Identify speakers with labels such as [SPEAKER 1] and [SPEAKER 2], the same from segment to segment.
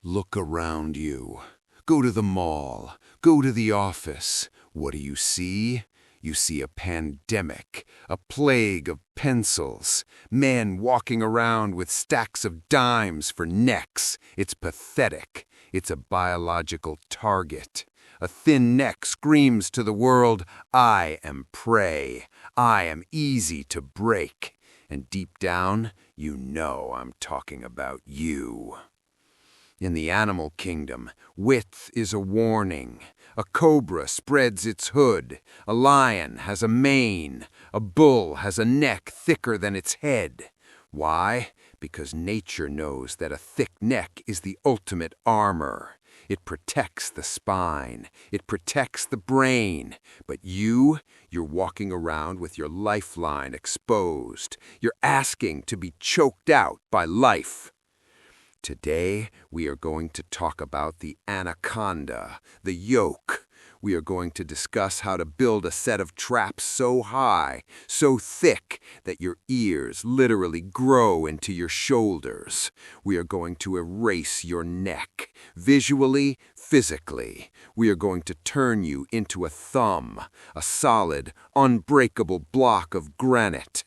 [SPEAKER 1] Look around you. Go to the mall. Go to the office. What do you see? You see a pandemic, a plague of pencils, men walking around with stacks of dimes for necks. It's pathetic. It's a biological target. A thin neck screams to the world, I am prey. I am easy to break. And deep down, you know I'm talking about you. In the animal kingdom, width is a warning. A cobra spreads its hood. A lion has a mane. A bull has a neck thicker than its head. Why? Because nature knows that a thick neck is the ultimate armor. It protects the spine. It protects the brain. But you're walking around with your lifeline exposed. You're asking to be choked out by life. Today, we are going to talk about the Anaconda, the Yoke. We are going to discuss how to build a set of traps so high, so thick, that your ears literally grow into your shoulders. We are going to erase your neck, visually, physically. We are going to turn you into a thumb, a solid, unbreakable block of granite.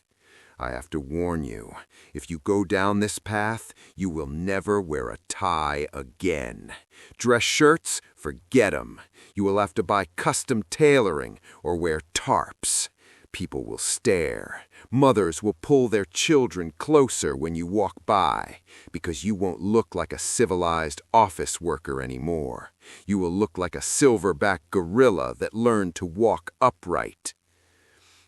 [SPEAKER 1] I have to warn you, if you go down this path, you will never wear a tie again. Dress shirts, forget 'em. You will have to buy custom tailoring or wear tarps. People will stare. Mothers will pull their children closer when you walk by, because you won't look like a civilized office worker anymore. You will look like a silverback gorilla that learned to walk upright.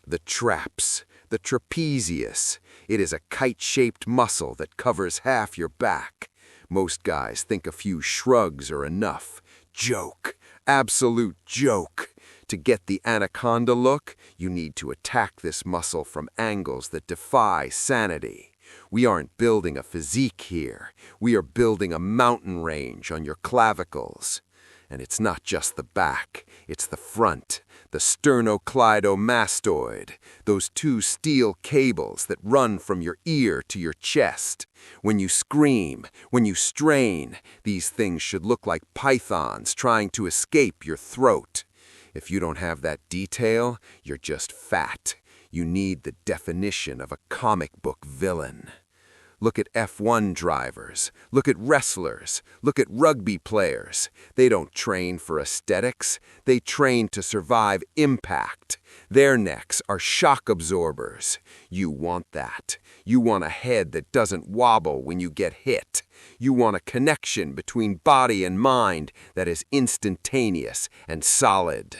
[SPEAKER 1] The traps. The trapezius. It is a kite-shaped muscle that covers half your back. Most guys think a few shrugs are enough. Joke. Absolute joke. To get the anaconda look, you need to attack this muscle from angles that defy sanity. We aren't building a physique here. We are building a mountain range on your clavicles. And it's not just the back, it's the front, the sternocleidomastoid, those two steel cables that run from your ear to your chest. When you scream, when you strain, these things should look like pythons trying to escape your throat. If you don't have that detail, you're just fat. You need the definition of a comic book villain. Look at F1 drivers, look at wrestlers, look at rugby players. They don't train for aesthetics, they train to survive impact. Their necks are shock absorbers. You want that. You want a head that doesn't wobble when you get hit. You want a connection between body and mind that is instantaneous and solid.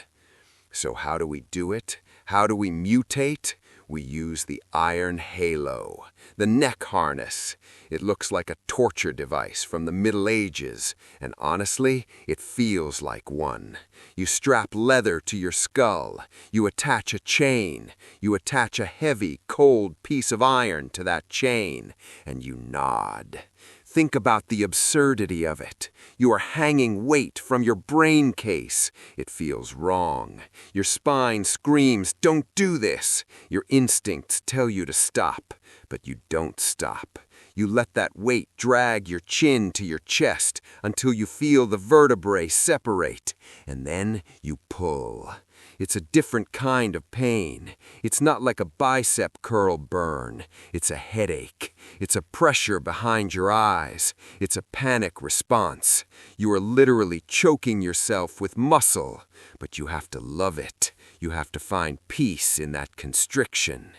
[SPEAKER 1] So how do we do it? How do we mutate? We use the iron halo, the neck harness. It looks like a torture device from the Middle Ages, and honestly, it feels like one. You strap leather to your skull. You attach a chain. You attach a heavy, cold piece of iron to that chain, and you nod. Think about the absurdity of it. You are hanging weight from your brain case. It feels wrong. Your spine screams, "Don't do this." Your instincts tell you to stop, but you don't stop. You let that weight drag your chin to your chest until you feel the vertebrae separate, and then you pull. It's a different kind of pain. It's not like a bicep curl burn. It's a headache. It's a pressure behind your eyes. It's a panic response. You are literally choking yourself with muscle, but you have to love it. You have to find peace in that constriction.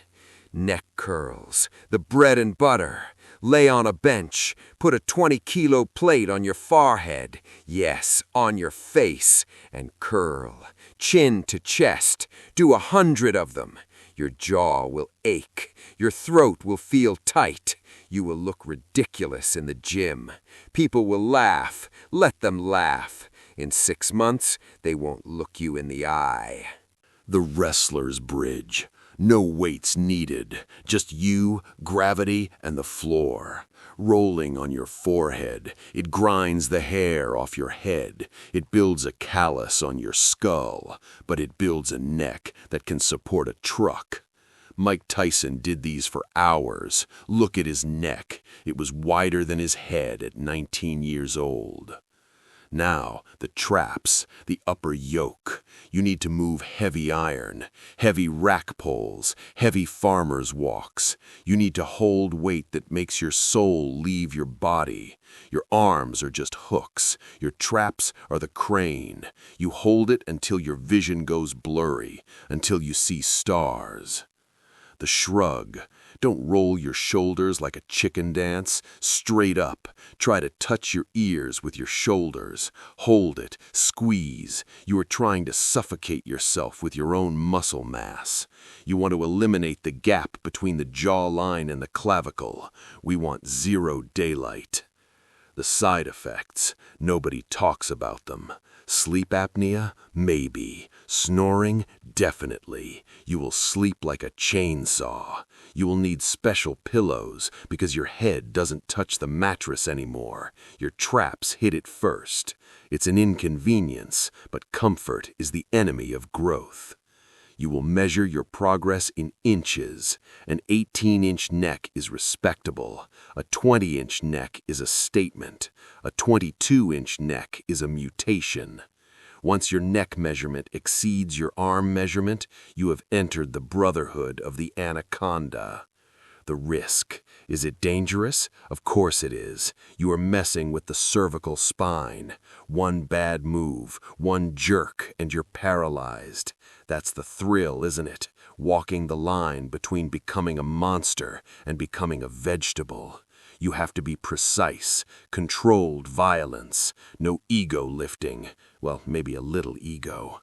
[SPEAKER 1] Neck curls, the bread and butter. Lay on a bench, put a 20-kilo plate on your forehead, yes, on your face, and curl, chin to chest. Do 100 of them. Your jaw will ache. Your throat will feel tight. You will look ridiculous in the gym. People will laugh. Let them laugh. In 6 months, they won't look you in the eye.
[SPEAKER 2] The wrestler's bridge. No weights needed, just you, gravity, and the floor. Rolling on your forehead, it grinds the hair off your head. It builds a callus on your skull, but it builds a neck that can support a truck. Mike Tyson did these for hours. Look at his neck. It was wider than his head at 19 years old. Now, the traps, the upper yoke. You need to move heavy iron, heavy rack poles, heavy farmer's walks. You need to hold weight that makes your soul leave your body. Your arms are just hooks. Your traps are the crane. You hold it until your vision goes blurry, until you see stars. The shrug. Don't roll your shoulders like a chicken dance. Straight up. Try to touch your ears with your shoulders. Hold it. Squeeze. You are trying to suffocate yourself with your own muscle mass. You want to eliminate the gap between the jawline and the clavicle. We want zero daylight. The side effects. Nobody talks about them. Sleep apnea? Maybe. Snoring? Definitely. You will sleep like a chainsaw. You will need special pillows because your head doesn't touch the mattress anymore. Your traps hit it first. It's an inconvenience, but comfort is the enemy of growth. You will measure your progress in inches. An 18-inch neck is respectable. A 20-inch neck is a statement. A 22-inch neck is a mutation. Once your neck measurement exceeds your arm measurement, you have entered the brotherhood of the Anaconda. The risk. Is it dangerous? Of course it is. You are messing with the cervical spine. One bad move, one jerk, and you're paralyzed. That's the thrill, isn't it? Walking the line between becoming a monster and becoming a vegetable. You have to be precise, controlled violence, no ego lifting. Well, maybe a little ego.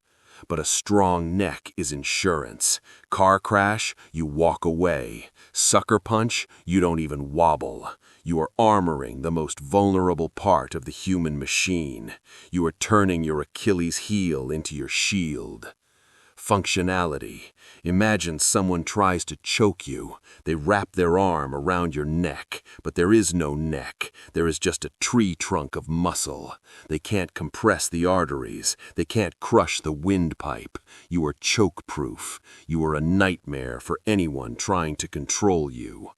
[SPEAKER 2] But a strong neck is insurance. Car crash, you walk away. Sucker punch, you don't even wobble. You are armoring the most vulnerable part of the human machine. You are turning your Achilles heel into your shield. Functionality. Imagine someone tries to choke you. They wrap their arm around your neck, but there is no neck. There is just a tree trunk of muscle. They can't compress the arteries. They can't crush the windpipe. You are choke-proof. You are a nightmare for anyone trying to control you.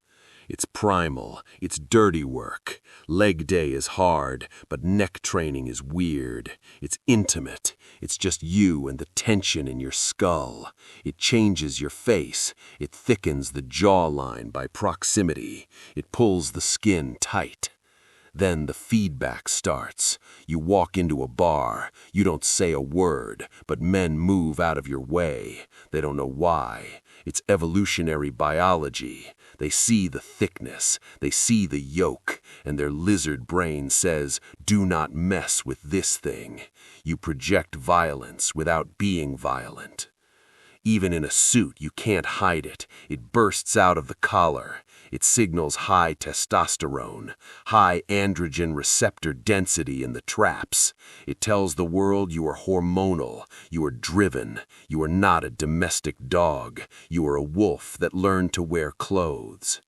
[SPEAKER 2] It's primal. It's dirty work. Leg day is hard, but neck training is weird. It's intimate. It's just you and the tension in your skull. It changes your face. It thickens the jawline by proximity. It pulls the skin tight. Then the feedback starts. You walk into a bar. You don't say a word, but men move out of your way. They don't know why. It's evolutionary biology. They see the thickness. They see the yoke, and their lizard brain says, "Do not mess with this thing." You project violence without being violent. Even in a suit, you can't hide it. It bursts out of the collar. It signals high testosterone, high androgen receptor density in the traps. It tells the world you are hormonal, you are driven, you are not a domestic dog, you are a wolf that learned to wear clothes.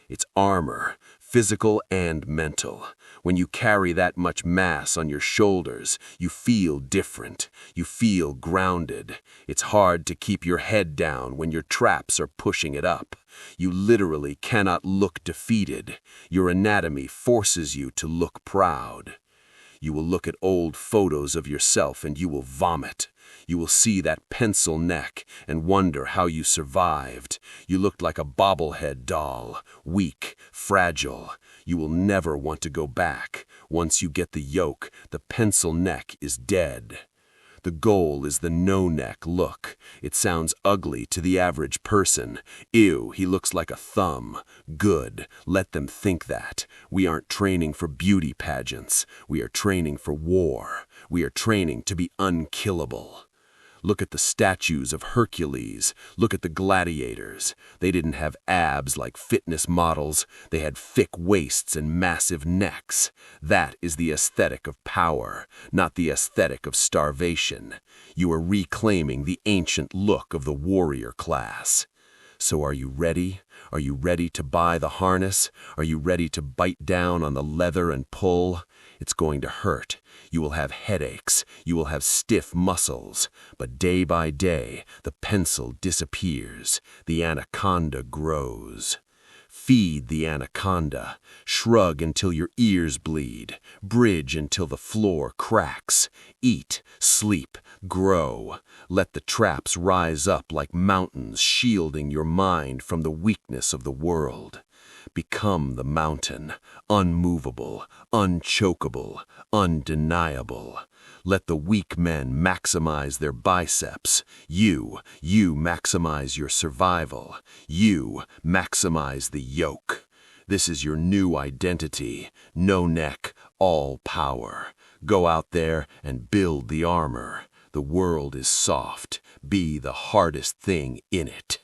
[SPEAKER 2] It's armor, physical and mental. When you carry that much mass on your shoulders, you feel different. You feel grounded. It's hard to keep your head down when your traps are pushing it up. You literally cannot look defeated. Your anatomy forces you to look proud. You will look at old photos of yourself and you will vomit. You will see that pencil neck and wonder how you survived. You looked like a bobblehead doll, weak, fragile. You will never want to go back. Once you get the yoke, the pencil neck is dead. The goal is the no-neck look. It sounds ugly to the average person. Ew, he looks like a thumb. Good, let them think that. We aren't training for beauty pageants. We are training for war. We are training to be unkillable. Look at the statues of Hercules. Look at the gladiators. They didn't have abs like fitness models. They had thick waists and massive necks. That is the aesthetic of power, not the aesthetic of starvation. You are reclaiming the ancient look of the warrior class. So are you ready? Are you ready to buy the harness? Are you ready to bite down on the leather and pull? It's going to hurt. You will have headaches. You will have stiff muscles. But day by day, the pencil disappears. The anaconda grows. Feed the anaconda. Shrug until your ears bleed. Bridge until the floor cracks. Eat, sleep, grow. Let the traps rise up like mountains, shielding your mind from the weakness of the world. Become the mountain, unmovable, unchokable, undeniable. Let the weak men maximize their biceps. You maximize your survival. You maximize the yoke. This is your new identity. No neck, all power. Go out there and build the armor. The world is soft. Be the hardest thing in it.